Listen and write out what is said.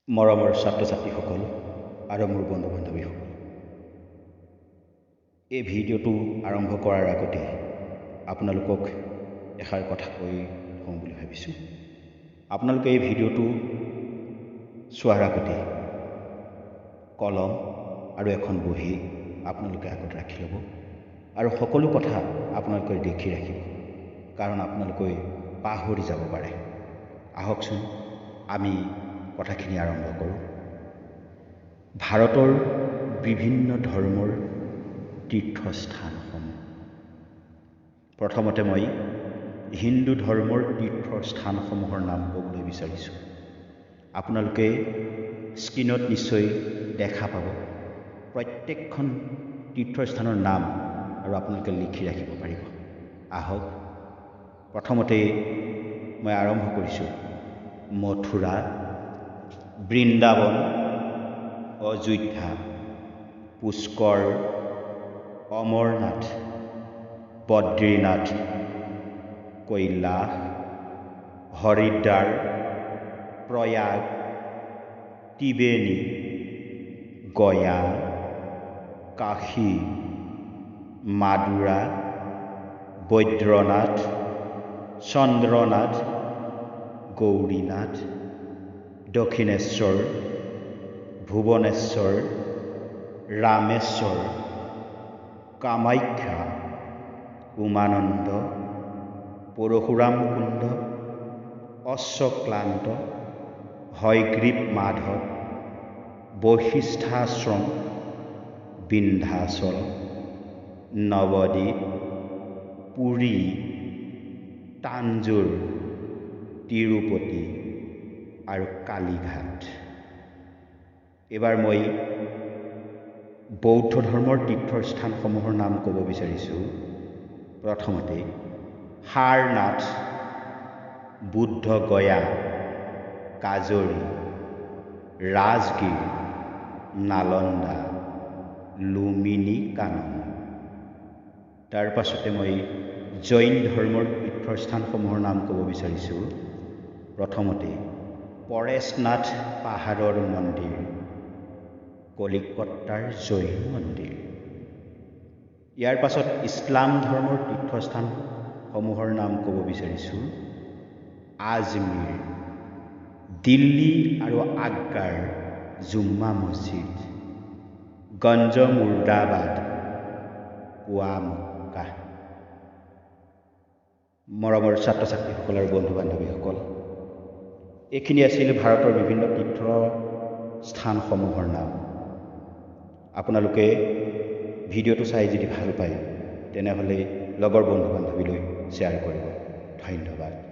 মৰমৰ ছাত্ৰ-ছাত্ৰীসকল আৰু মোৰ বন্ধু-বান্ধৱীসকল, এই ভিডিঅ'টো আৰম্ভ কৰাৰ আগতে আপোনালোকক এষাৰ কথা কৈ থওঁ বুলি ভাবিছোঁ। আপোনালোকে এই ভিডিঅ'টো চোৱাৰ আগতে কলম আৰু এখন বহী আপোনালোকে আগত ৰাখি ল'ব আৰু সকলো কথা আপোনালোকে লিখি ৰাখিব, কাৰণ আপোনালোকে পাহৰি যাব পাৰে। আহকচোন আমি কথাখিনি আৰম্ভ কৰোঁ। ভাৰতৰ বিভিন্ন ধৰ্মৰ তীৰ্থস্থানসমূহ। প্ৰথমতে মই হিন্দু ধৰ্মৰ তীৰ্থস্থানসমূহৰ নাম ক'বলৈ বিচাৰিছোঁ। আপোনালোকে স্ক্ৰীণত নিশ্চয় দেখা পাব প্ৰত্যেকখন তীৰ্থস্থানৰ নাম, আৰু আপোনালোকে লিখি ৰাখিব পাৰিব। আহক প্ৰথমতে মই আৰম্ভ কৰিছোঁ মথুৰা, বৃন্দাবন, অযোধ্যা, পুষ্কৰ, অমৰনাথ, বদ্ৰীনাথ, কৈলাশ, হৰিদ্বাৰ, প্ৰয়াগ, ত্ৰিবেণী, গয়া, কাশী, মাদুৰা, বৈদ্যনাথ, চন্দ্ৰনাথ, গৌৰীনাথ, দক্ষিণেশ্বৰ, ভুৱনেশ্বৰ, ৰামেশ্বৰ, কামাখ্যা, উমানন্দ, পৰশুৰাম কুণ্ড, অশ্বক্লান্ত, হয়গ্ৰীৱ মাধৱ, বশিষ্ঠাশ্ৰম, বিন্ধ্যাচল, নৱদ্বীপ, পুৰী, তাঞ্জোৰ, তিৰুপতি আৰু কালীঘাট। এইবাৰ মই বৌদ্ধ ধৰ্মৰ তীৰ্থস্থানসমূহৰ নাম ক'ব বিচাৰিছোঁ। প্ৰথমতে সাৰনাথ, বুদ্ধগয়া, কাজৰী, ৰাজগিৰ, নালন্দা, লুম্বিনী কানন। তাৰ পাছতে মই জৈন ধৰ্মৰ তীৰ্থস্থানসমূহৰ নাম ক'ব বিচাৰিছোঁ। প্ৰথমতে পৰেশনাথ পাহাৰৰ মন্দিৰ, কলিকতাৰ জৈন মন্দিৰ। ইয়াৰ পাছত ইছলাম ধৰ্মৰ তীৰ্থস্থানসমূহৰ নাম ক'ব বিচাৰিছোঁ। আজমিৰ, দিল্লী আৰু আগ্ৰাৰ জুম্মা মছজিদ, গঞ্জ মুৰ্দাবাদ, পুৱা মক্কা। মৰমৰ ছাত্ৰ-ছাত্ৰীসকল আৰু বন্ধু-বান্ধৱীসকল, এইখিনি আছিল ভাৰতৰ বিভিন্ন তীৰ্থস্থানসমূহৰ নাম। আপোনালোকে ভিডিঅ'টো চাই যদি ভাল পায় তেনেহ'লে লগৰ বন্ধু-বান্ধৱীলৈ শ্বেয়াৰ কৰিব। ধন্যবাদ।